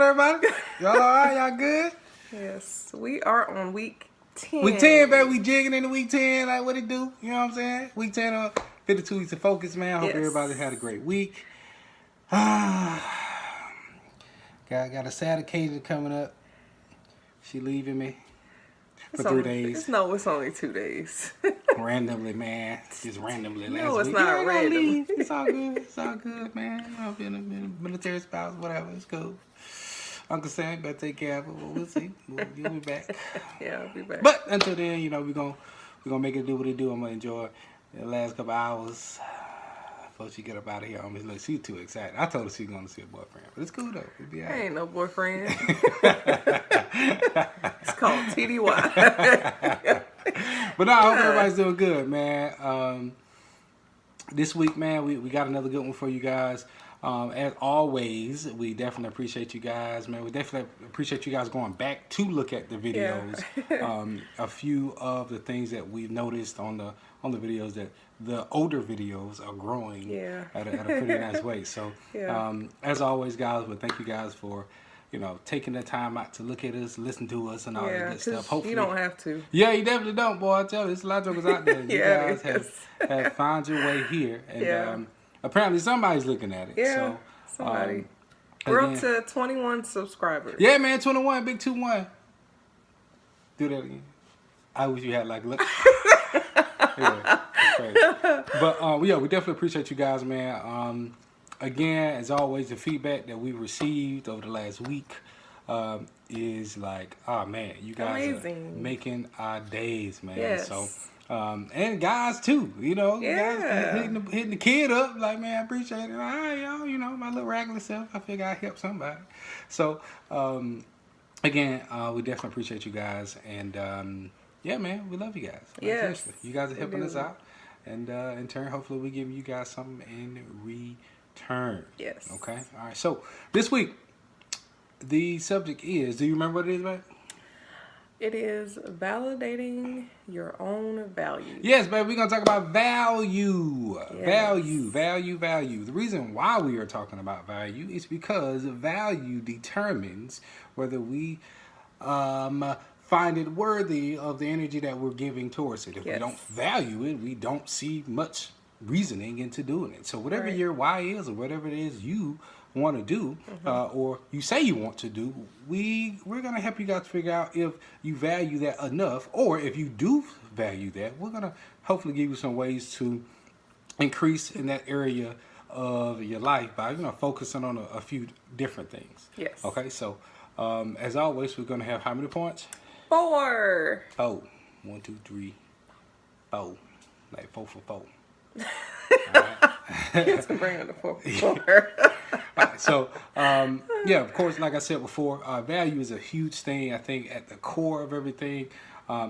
everybody? Y'all all right? Y'all good? Yes, we are on week 10. Week 10, baby. We jigging into week 10. Like, what it do? You know what I'm saying? Week 10 of 52 weeks of focus, man. I hope everybody had a great week. Got a sad occasion coming up. She leaving me for 3 days. No, it's only 2 days. Randomly, man. Just randomly. No, last it's week. not random. It's all good. It's all good, man. You know, being a military spouse, whatever. It's cool. Uncle Sam better take care of it. But we'll see. You'll be back. Yeah, I'll be back. But until then, you know, we're gonna make it do what it do. I'm gonna enjoy the last couple hours before she get up out of here. Look, she's too excited. I told her she's gonna see a boyfriend, but it's cool though. It'll be all right. I ain't no boyfriend. It's called TDY. But no, I hope everybody's doing good, man. This week, man, we got another good one for you guys. As always, we definitely appreciate you guys, man. We definitely appreciate you guys going back to look at the videos. Yeah. A few of the things that we've noticed on the videos, that the older videos are growing at a pretty nice way. So, as always, guys, but thank you guys for, you know, taking the time out to look at us, listen to us, and all that good stuff. Hopefully, you don't have to. Yeah, you definitely don't, boy. I tell you, there's a lot of jokers out there. You guys have found your way here, and apparently somebody's looking at it. Yeah, so, somebody. We're up to 21 subscribers. Yeah, man, 21, big 2-1. Do that again. I wish you had like look. Yeah, crazy. But we definitely appreciate you guys, man. Again, as always, the feedback that we received over the last week is like, oh man, you guys are making our days, man. Yes. So, and guys too, you know, guys hitting the kid up, like, man, I appreciate it. All right, y'all, you know, my little regular self, I figure I help somebody. So, again, we definitely appreciate you guys, and yeah, man, we love you guys. Yes, seriously. You guys are helping us out, and in turn, hopefully, we give you guys something in return. Yes. Okay. All right. So this week, the subject is. Do you remember what it is, man? It is validating your own value. Yes, baby. We're gonna talk about value. Yes. Value. The reason why we are talking about value is because value determines whether we find it worthy of the energy that we're giving towards it. If we don't value it, we don't see much reasoning into doing it. So whatever your why is, or whatever it is you want to do, or you say you want to do, we're gonna help you guys figure out if you value that enough, or if you do value that, we're gonna hopefully give you some ways to increase in that area of your life by, you know, focusing on a few different things. Yes. Okay. So as always, we're gonna have how many points? 4. 4. 1, 2, 3, 4. Like 4 for 4. It's a bring on the 4 for 4. Right, so, yeah, of course, like I said before, value is a huge thing. I think at the core of everything,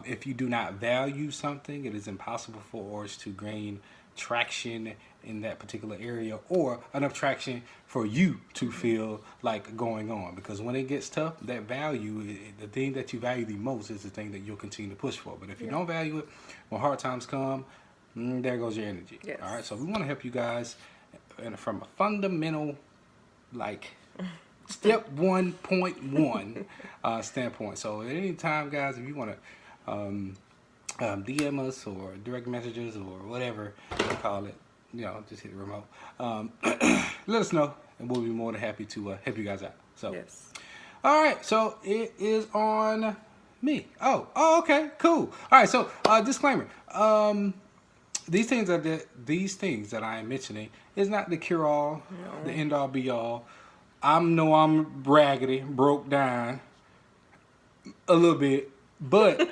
if you do not value something, it is impossible for us to gain traction in that particular area, or enough traction for you to feel like going on. Because when it gets tough, that value, the thing that you value the most, is the thing that you'll continue to push for. But if you don't value it, when hard times come, there goes your energy. Yes. All right, so we want to help you guys from a fundamental, like, step 1.1 standpoint. So at any time, guys, if you want to DM us or direct messages or whatever you call it, you know, just hit the remote. Let us know, and we'll be more than happy to help you guys out. So, all right, so it is on me. Oh, okay, cool. All right, so disclaimer. These things that I am mentioning is not the cure-all, the end-all, be-all. I'm raggedy, broke down a little bit, but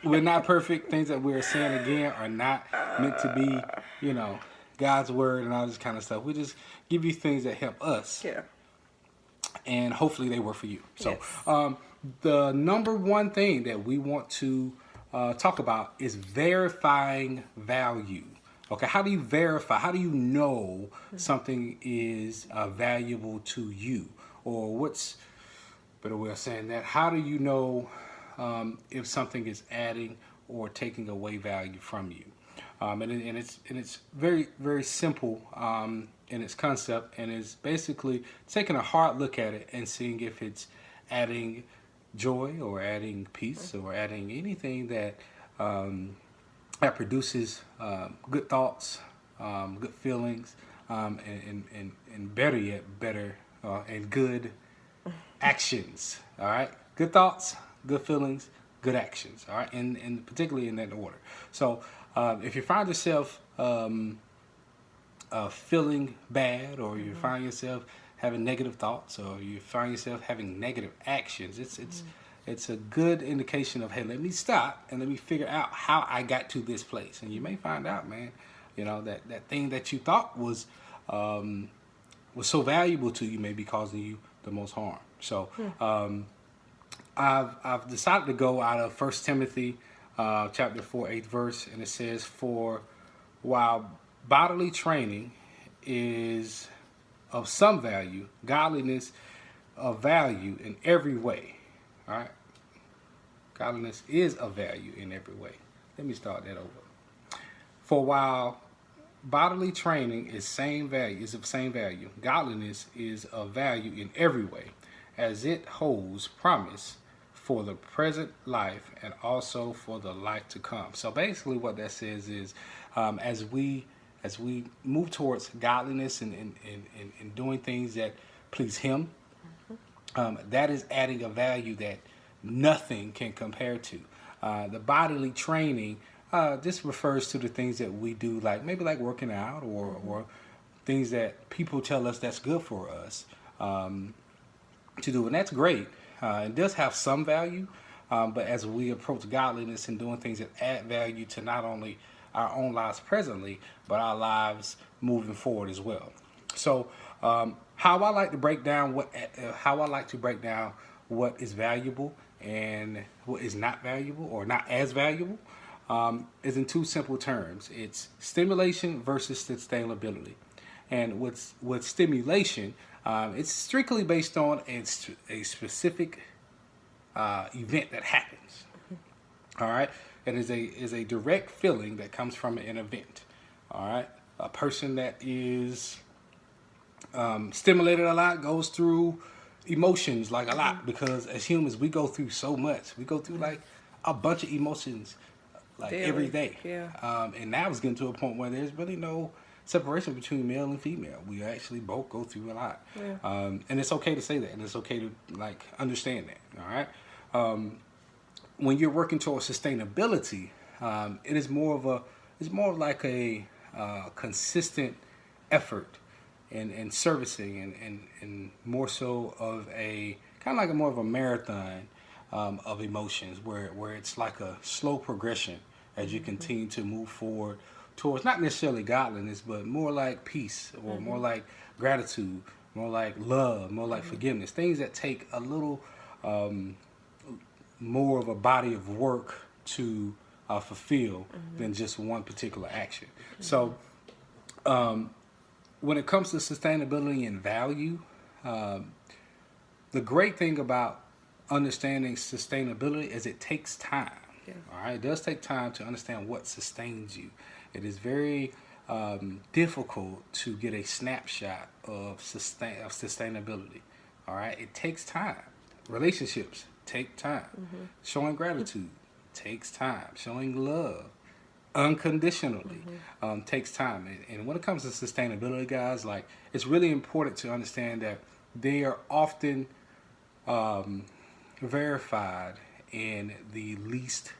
we're not perfect. Things that we're saying, again, are not meant to be, you know, God's word and all this kind of stuff. We just give you things that help us. Yeah. And hopefully they work for you. So the number one thing that we want to talk about is verifying value. Okay, how do you verify? How do you know something is valuable to you? Or what's a better way of saying that? How do you know if something is adding or taking away value from you? And it's very very simple in its concept, and it's basically taking a hard look at it and seeing if it's adding joy or adding peace or adding anything that that produces good thoughts, good feelings, and better yet, better and good actions. All right, good thoughts, good feelings, good actions. All right, and particularly in that order. So if you find yourself feeling bad, or you find yourself having negative thoughts, or you find yourself having negative actions, it's a good indication of, hey, let me stop and let me figure out how I got to this place. And you may find out, man, you know, that thing that you thought was so valuable to you may be causing you the most harm. So I've decided to go out of 1 Timothy chapter 4, 8th verse, and it says, "For while bodily training is of some value, godliness of value in every way." All right, godliness is of value in every way. Let me start that over. For while bodily training is of same value, godliness is of value in every way, as it holds promise for the present life and also for the life to come. So basically what that says is, as we move towards godliness and doing things that please him, that is adding a value that nothing can compare to. The bodily training, this refers to the things that we do, like maybe like working out, or things that people tell us that's good for us to do, and that's great. It does have some value, but as we approach godliness and doing things that add value to not only our own lives presently, but our lives moving forward as well. So, how I like to break down what is valuable and what is not valuable, or not as valuable, is in two simple terms. It's stimulation versus sustainability. And with stimulation, it's strictly based on a specific event that happens. All right, it is a direct feeling that comes from an event. All right, a person that is stimulated a lot goes through emotions like a lot, because as humans we go through so much. We go through like a bunch of emotions like Daily. Every day. Yeah. And now it's getting to a point where there's really no separation between male and female. We actually both go through a lot. Yeah. And it's okay to say that, and it's okay to like understand that. All right. When you're working towards sustainability, it is more of like a consistent effort and servicing, and more so of a kind of like more of a marathon of emotions, where it's like a slow progression as you continue to move forward towards not necessarily godliness, but more like peace, or more like gratitude, more like love, more like forgiveness. Things that take a little more of a body of work to fulfill than just one particular action. So when it comes to sustainability and value, the great thing about understanding sustainability is it takes time. Yeah. All right, it does take time to understand what sustains you. It is very difficult to get a snapshot of sustainability. All right, it takes time. Relationships take time. Showing gratitude takes time. Showing love unconditionally takes time. And when it comes to sustainability, guys, like, it's really important to understand that they are often verified in the least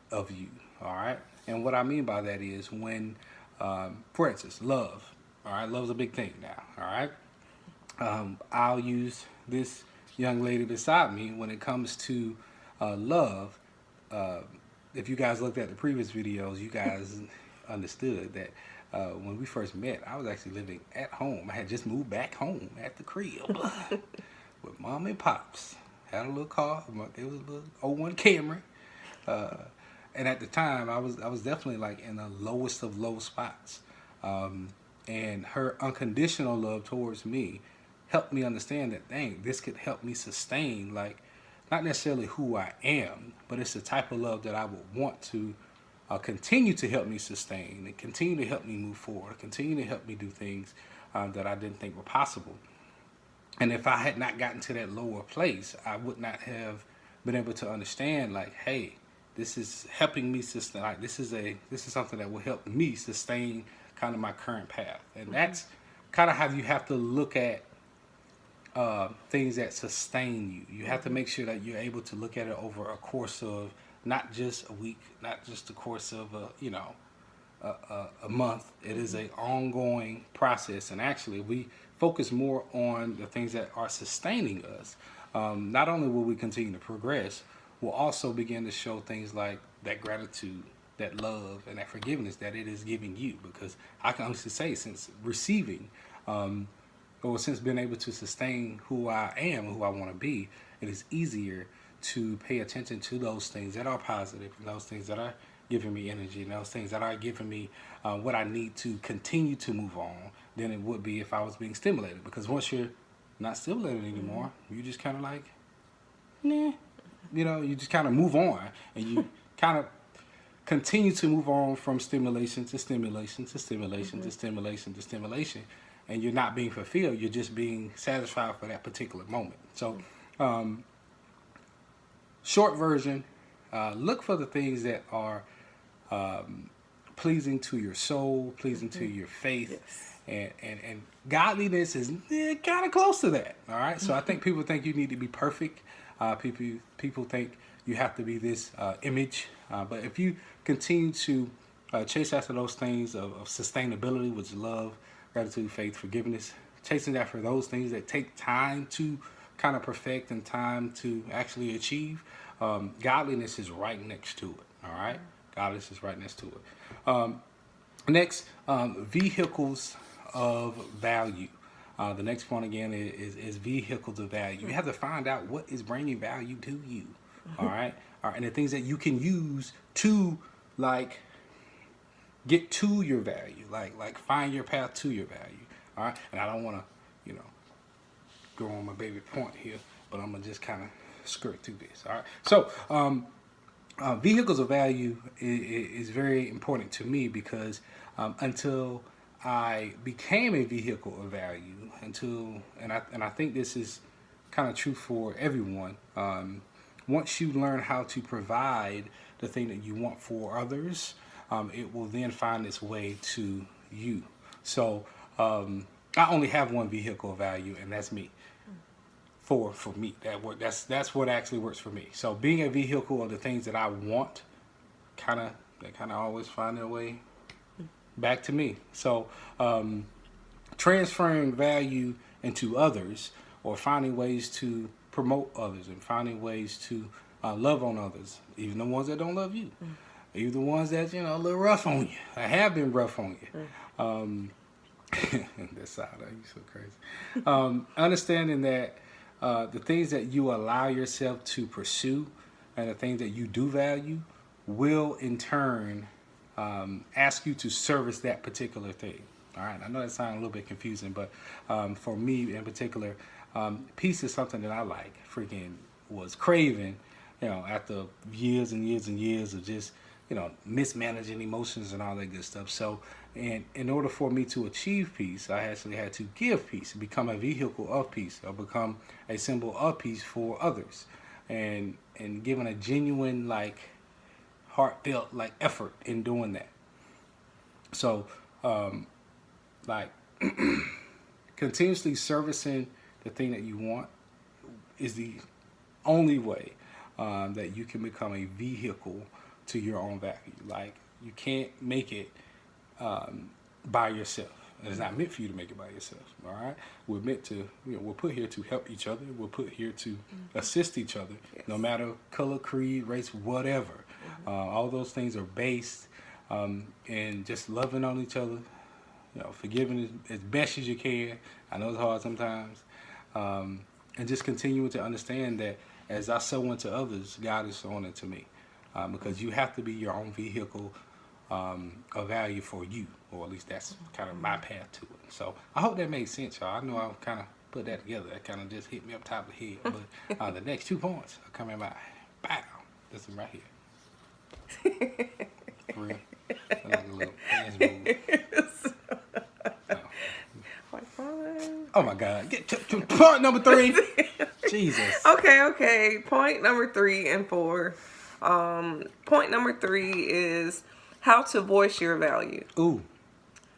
of you. All right, and what I mean by that is when, for instance, love. All right, love's a big thing now. All right, I'll use this young lady beside me when it comes to love. If you guys looked at the previous videos, you guys understood that when we first met, I was actually living at home. I had just moved back home at the crib with mom and pops. Had a little car. It was a little 01 Camry. And at the time, I was definitely like in the lowest of low spots. And her unconditional love towards me helped me understand that, dang, this could help me sustain, like, not necessarily who I am, but it's the type of love that I would want to continue to help me sustain and continue to help me move forward, continue to help me do things that I didn't think were possible. And if I had not gotten to that lower place, I would not have been able to understand, like, hey, this is helping me sustain. Like, this is something that will help me sustain kind of my current path. And that's kind of how you have to look at things that sustain you. You have to make sure that you're able to look at it over a course of not just a week, not just the course of a month. It is an ongoing process, and actually we focus more on the things that are sustaining us. Not only will we continue to progress, we'll also begin to show things like that gratitude, that love, and that forgiveness that it is giving you. Because I can honestly say, since receiving, or since being able to sustain who I am and who I want to be, it is easier to pay attention to those things that are positive, and those things that are giving me energy, and those things that are giving me what I need to continue to move on, than it would be if I was being stimulated. Because once you're not stimulated anymore, you just kind of like, nah, you just kind of move on, and you kind of continue to move on from stimulation to stimulation to stimulation to stimulation to stimulation, and you're not being fulfilled. You're just being satisfied for that particular moment. So, short version, look for the things that are pleasing to your soul, pleasing to your faith, and godliness is kind of close to that. All right. So I think people think you need to be perfect. People think you have to be this image. But if you continue to chase after those things of sustainability, which is love, gratitude, faith, forgiveness, chasing after those things that take time to kind of perfect and time to actually achieve, godliness is right next to it. All right. Godliness is right next to it. Next, vehicles of value. The next point again is vehicles of value. You have to find out what is bringing value to you. All right. All right. And the things that you can use to like get to your value, like find your path to your value. All right. And I don't want to, go on my baby point here, but I'm gonna just kind of skirt through this. All right. So, vehicles of value is very important to me because until I became a vehicle of value, and I think this is kind of true for everyone. Once you learn how to provide the thing that you want for others, it will then find its way to you. So I only have one vehicle of value, and that's me. For me, that's what actually works for me. So being a vehicle of the things that I want, they kind of always find their way back to me. So transferring value into others, or finding ways to promote others, and finding ways to love on others, even the ones that don't love you, even the ones that a little rough on you, I have been rough on you. That side, you so crazy. Understanding that the things that you allow yourself to pursue and the things that you do value will in turn ask you to service that particular thing. All right, I know that sounds a little bit confusing, but for me in particular, peace is something that I freaking was craving, after years and years and years of just, mismanaging emotions and all that good stuff. So, and in order for me to achieve peace, I actually had to give peace, become a vehicle of peace, or become a symbol of peace for others, and giving a genuine, heartfelt, effort in doing that. So, continuously servicing the thing that you want is the only way that you can become a vehicle to your own value. You can't make it by yourself. It's not meant for you to make it by yourself. All right, we're meant to. We're put here to help each other. We're put here to assist each other, no matter color, creed, race, whatever. All those things are based in just loving on each other, forgiving as best as you can. I know it's hard sometimes, and just continuing to understand that as I sow into others, God is sowing into me, because you have to be your own vehicle of value for you, or at least that's kind of my path to it. So I hope that makes sense, y'all. I know I kind of put that together. That kind of just hit me up top of the head. But the next 2 points are coming by. Bow. This is right here. for real. I like a little dance move. Like, fine. Oh my God. Get to point number 3. Jesus. Okay. Point number 3 and 4. Point number 3 is how to voice your value. Ooh.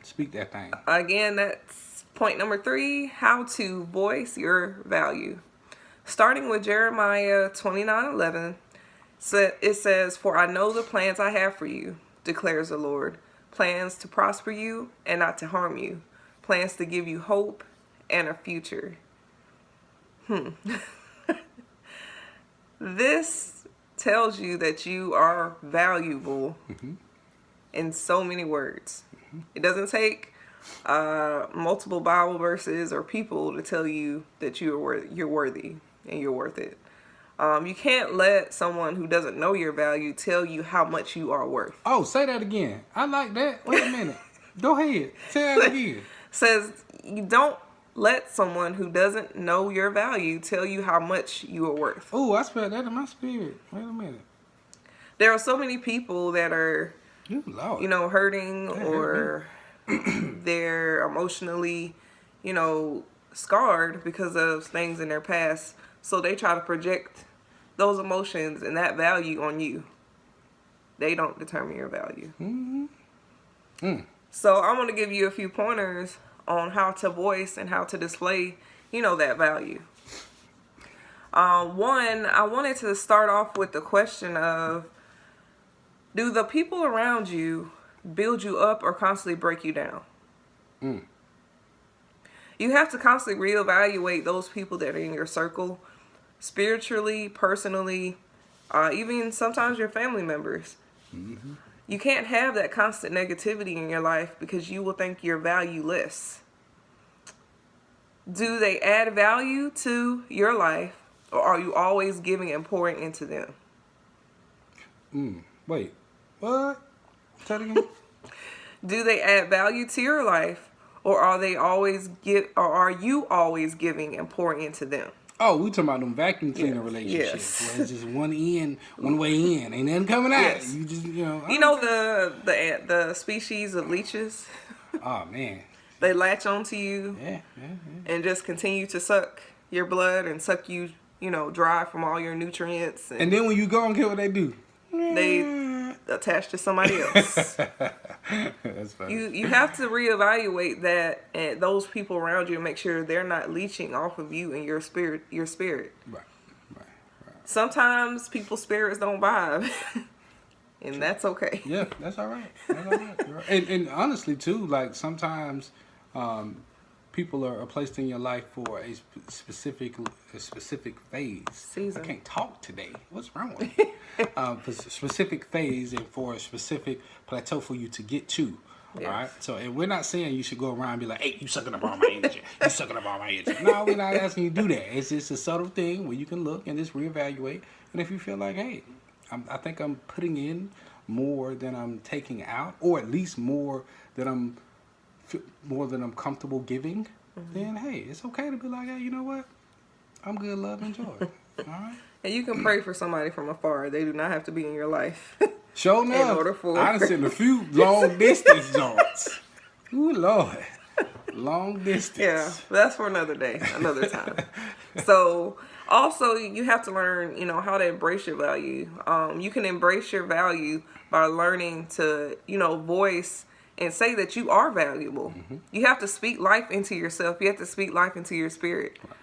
Speak that thing. Again, that's point number 3, how to voice your value. Starting with Jeremiah 29:11, it says, "For I know the plans I have for you, declares the Lord, plans to prosper you and not to harm you, plans to give you hope and a future." This tells you that you are valuable in so many words. It doesn't take multiple Bible verses or people to tell you that you're worthy and you're worth it. You can't let someone who doesn't know your value tell you how much you are worth. Oh, say that again. I like that. Wait a minute. Go ahead. Say that again. Says you don't let someone who doesn't know your value tell you how much you are worth. Oh, I felt that in my spirit. Wait a minute. There are so many people that are, Lord. hurting or they're emotionally, scarred because of things in their past. So they try to project those emotions and that value on you. They don't determine your value. So I'm going to give you a few pointers on how to voice and how to display, that value. One, I wanted to start off with the question of, do the people around you build you up or constantly break you down? You have to constantly reevaluate those people that are in your circle, spiritually, personally, even sometimes your family members. You can't have that constant negativity in your life because you will think you're valueless. Do they add value to your life, or are you always giving and pouring into them? Wait. What? Say it again. Do they add value to your life, or are you always giving and pouring into them? Oh, we talking about them vacuum cleaner relationships. Yes. Where it's just one way in, ain't nothing coming out. Yes. You just, the species of leeches. Oh man. They latch onto you. Yeah. And just continue to suck your blood and suck you, dry from all your nutrients. And then when you go and get what they do, they attach to somebody else. That's funny. You have to reevaluate that and those people around you and make sure they're not leeching off of you and your spirit. Right. Sometimes people's spirits don't vibe. And that's okay. Yeah, that's all right. That's all right. You're right. And honestly too, like sometimes people are placed in your life for a specific phase. Season. I can't talk today. What's wrong with me? For a specific phase and for a specific plateau for you to get to. Yes. All right. So, and we're not saying you should go around and be like, "Hey, you sucking up all my energy. You sucking up all my energy." No, we're not asking you to do that. It's just a subtle thing where you can look and just reevaluate. And if you feel like, hey, I think I'm putting in more than I'm taking out, or at least more than I'm comfortable giving, then hey, it's okay to be like, hey, you know what? I'm good, love, and joy. All right. And you can pray for somebody from afar. They do not have to be in your life. Sure enough. In order for I done seen a few long distance joints. Ooh, Lord. Long distance. Yeah, that's for another day, another time. So, also, you have to learn, how to embrace your value. You can embrace your value by learning to, voice and say that you are valuable. You have to speak life into yourself. You have to speak life into your spirit. Right.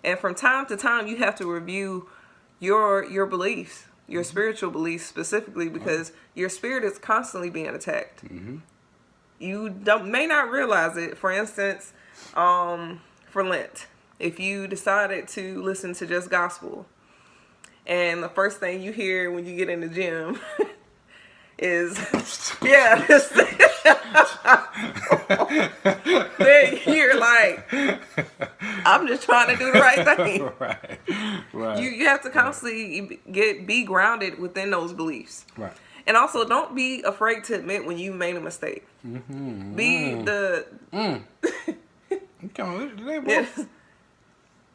And from time to time, you have to review your beliefs, your spiritual beliefs specifically, because your spirit is constantly being attacked. You may not realize it. For instance, for Lent, if you decided to listen to just gospel, and the first thing you hear when you get in the gym is, then you're like, I'm just trying to do the right thing. Right. You have to constantly be grounded within those beliefs. Right. And also, don't be afraid to admit when you made a mistake. Yes.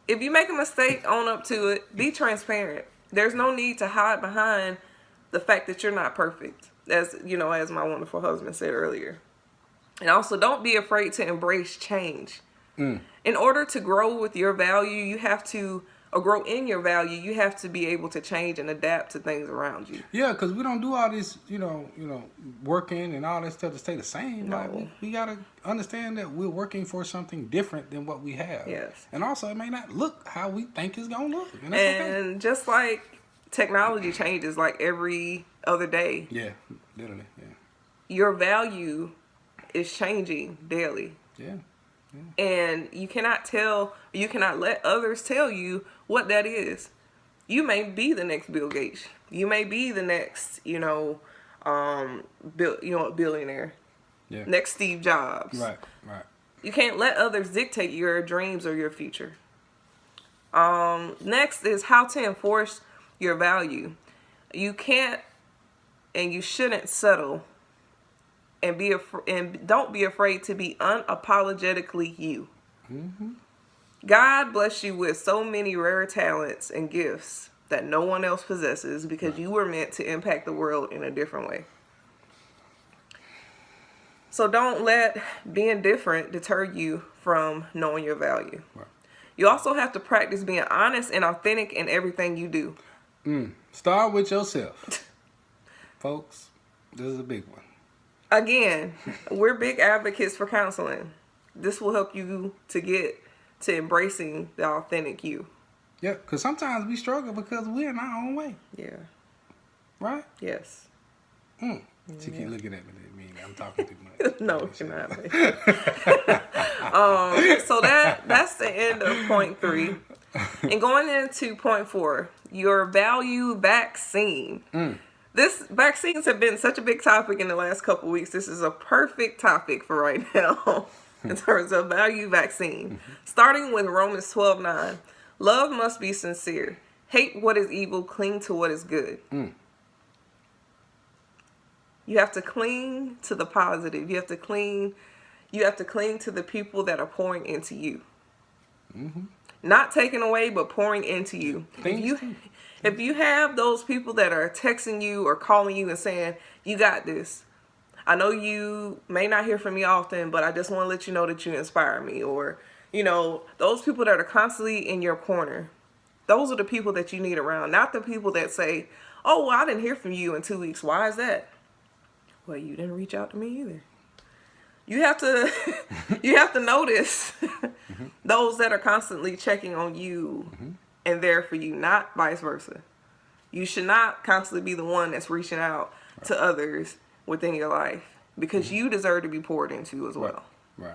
If you make a mistake, own up to it. Be transparent. There's no need to hide behind the fact that you're not perfect. as you know, as my wonderful husband said earlier. And also, don't be afraid to embrace change. In order to grow with your value, you have to, or grow in your value, you have to be able to change and adapt to things around you. Yeah, because we don't do all this, working and all that stuff to stay the same. No. Like we gotta understand that we're working for something different than what we have. Yes. And also, it may not look how we think it's gonna look, and that's okay. And just like technology changes like every other day, Yeah, literally. Yeah. your value is changing daily. Yeah. And you cannot let others tell you what that is. You may be the next Bill Gates. You may be the next, billionaire. Yeah. Next Steve Jobs. Right. You can't let others dictate your dreams or your future. Next is how to enforce your value. You can't and you shouldn't settle. And don't be afraid to be unapologetically you. God bless you with so many rare talents and gifts that no one else possesses because you were meant to impact the world in a different way. So don't let being different deter you from knowing your value. Right. You also have to practice being honest and authentic in everything you do. Start with yourself, folks. This is a big one. Again, we're big advocates for counseling. This will help you to get to embracing the authentic you. Yeah, because sometimes we struggle because we're in our own way, Yeah. right? Yes. She keep looking at me. I mean, I'm talking too much. No, you're not. So that's the end of point 3. And going into point 4, your value vaccine. This vaccines have been such a big topic in the last couple weeks. This is a perfect topic for right now in terms of value vaccine. Starting with Romans 12:9. Love must be sincere. Hate what is evil. Cling to what is good. You have to cling to the positive. You have to cling to the people that are pouring into you. Not taking away, but pouring into you. If you have those people that are texting you or calling you and saying, you got this. I know you may not hear from me often, but I just want to let you know that you inspire me. Or, those people that are constantly in your corner. Those are the people that you need around. Not the people that say, oh, well, I didn't hear from you in 2 weeks. Why is that? Well, you didn't reach out to me either. You have to notice those that are constantly checking on you and there for you, not vice versa. You should not constantly be the one that's reaching out to others within your life because you deserve to be poured into as well. Right.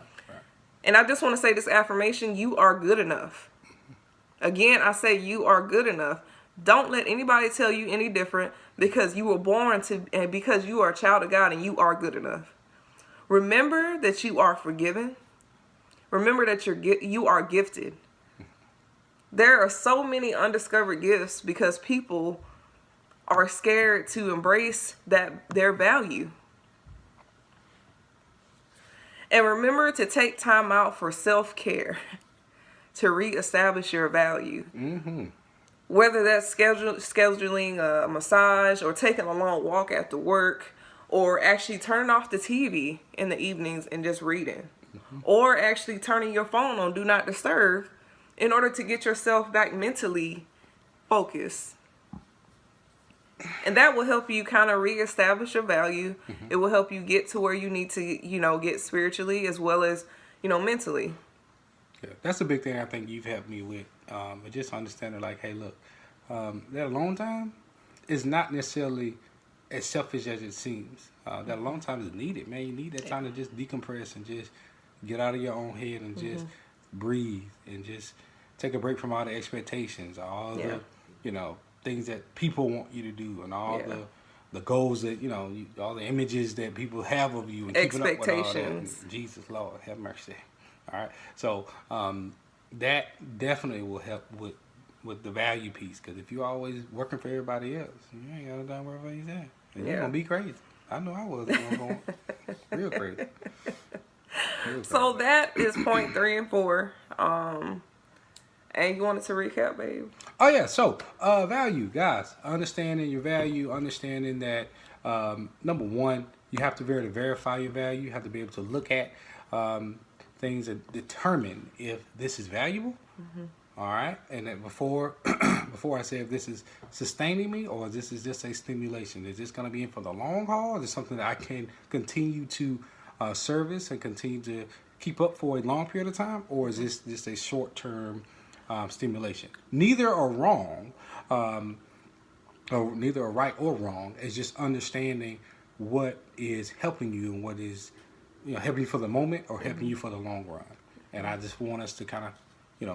And I just want to say this affirmation, you are good enough. Again, I say you are good enough. Don't let anybody tell you any different because you were born to, and because you are a child of God and you are good enough. Remember that you are forgiven. Remember that you are gifted. There are so many undiscovered gifts because people are scared to embrace their value. And remember to take time out for self-care to reestablish your value. Whether that's scheduling a massage or taking a long walk after work or actually turning off the TV in the evenings and just reading. Or actually turning your phone on Do Not Disturb in order to get yourself back mentally focused. And that will help you kind of reestablish your value. It will help you get to where you need to, get spiritually as well as, mentally. Yeah, that's a big thing I think you've helped me with. But just understanding like, hey, look, that alone time is not necessarily as selfish as it seems. That alone time is needed, man. You need that time to just decompress and just get out of your own head and just breathe and just take a break from all the expectations, all the, things that people want you to do and all the goals that, all the images that people have of you and keeping up with all that. Jesus, Lord, have mercy. All right. So that definitely will help with the value piece because if you're always working for everybody else, you ain't got no time wherever you at. And you're going to be crazy. I know I was going real crazy. So that is point 3 and 4. And you wanted to recap, babe? Oh, yeah. So, value, guys. Understanding your value, understanding that Number one, you have to be able to verify your value. You have to be able to look at things and determine if this is valuable. All right, and then before I say if this is sustaining me or this is just a stimulation, is this going to be in for the long haul? Is it something that I can continue to service and continue to keep up for a long period of time, or is this just a short-term stimulation? Neither are wrong, or neither are right or wrong. It's just understanding what is helping you and what is, helping you for the moment or helping you for the long run. And I just want us to kind of,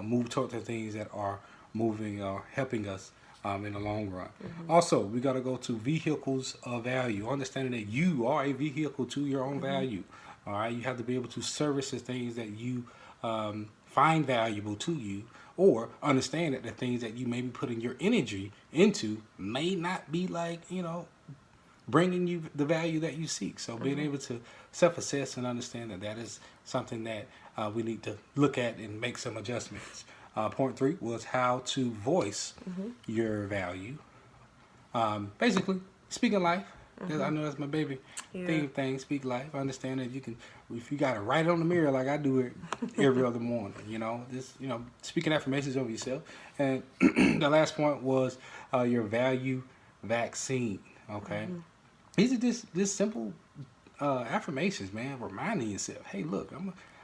move toward the things that are moving or helping us in the long run. Also, we got to go to vehicles of value, understanding that you are a vehicle to your own value. All right, you have to be able to service the things that you find valuable to you, or understand that the things that you may be putting your energy into may not be bringing you the value that you seek. So being able to self-assess and understand that is something that we need to look at and make some adjustments. Point 3 was how to voice your value. Basically, speaking life. I know that's my baby thing. Speak life. I understand that you can, if you got to write it on the mirror like I do it every other morning. Just speaking affirmations over yourself. And the last point was your value vaccine. Okay, these are just simple affirmations, man. Reminding yourself, hey, look,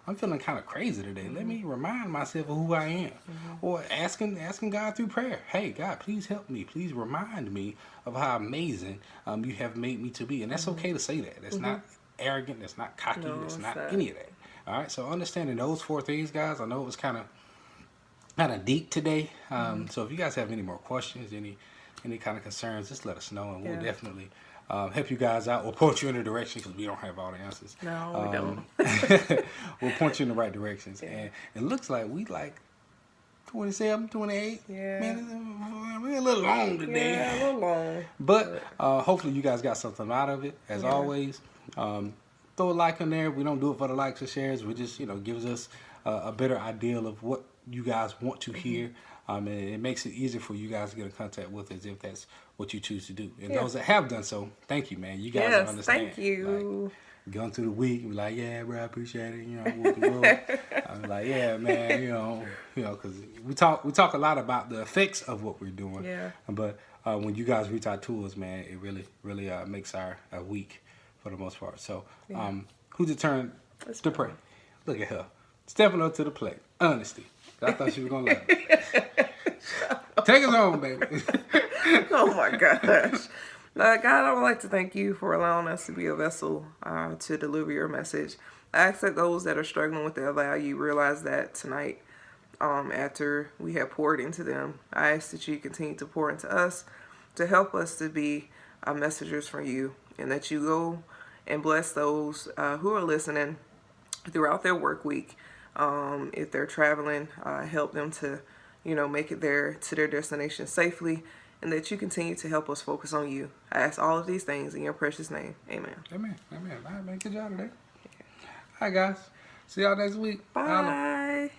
I'm feeling kind of crazy today. Let me remind myself of who I am. Or asking God through prayer. Hey, God, please help me. Please remind me of how amazing you have made me to be. And that's okay to say that. That's not arrogant. That's not cocky. No, that's not not. any of that. All right. So understanding those 4 things, guys. I know it was kind of deep today. So if you guys have any more questions, any kind of concerns, just let us know, and we'll definitely help you guys out. We'll point you in the direction, because we don't have all the answers. No, we don't. We'll point you in the right directions. And it looks like we 27, 28 minutes. We're a little long today. Yeah, a little long. But hopefully you guys got something out of it. As always, throw a like on there. We don't do it for the likes or shares. We just, gives us a better idea of what you guys want to hear. And it makes it easier for you guys to get in contact with us if that's what you choose to do. And those that have done so, thank you, man. You guys understand. Thank you. Going through the week, be like, yeah, bro, I appreciate it. I'm like, yeah, man, because we talk a lot about the effects of what we're doing. Yeah. But when you guys reach out to us, man, it really makes our week for the most part. So, who's it turn to pray? Look at her, stepping up to the plate. Honesty. I thought she was gonna laugh. Take us home, baby. Oh my gosh. God, I would like to thank you for allowing us to be a vessel to deliver your message. I ask that those that are struggling with their value realize that tonight, after we have poured into them, I ask that you continue to pour into us to help us to be messengers for you, and that you go and bless those who are listening throughout their work week. If they're traveling, help them to, make it there to their destination safely, and that you continue to help us focus on you. I ask all of these things in your precious name. Amen. Amen. All right, man. Good job today. All right, guys. See y'all next week. Bye.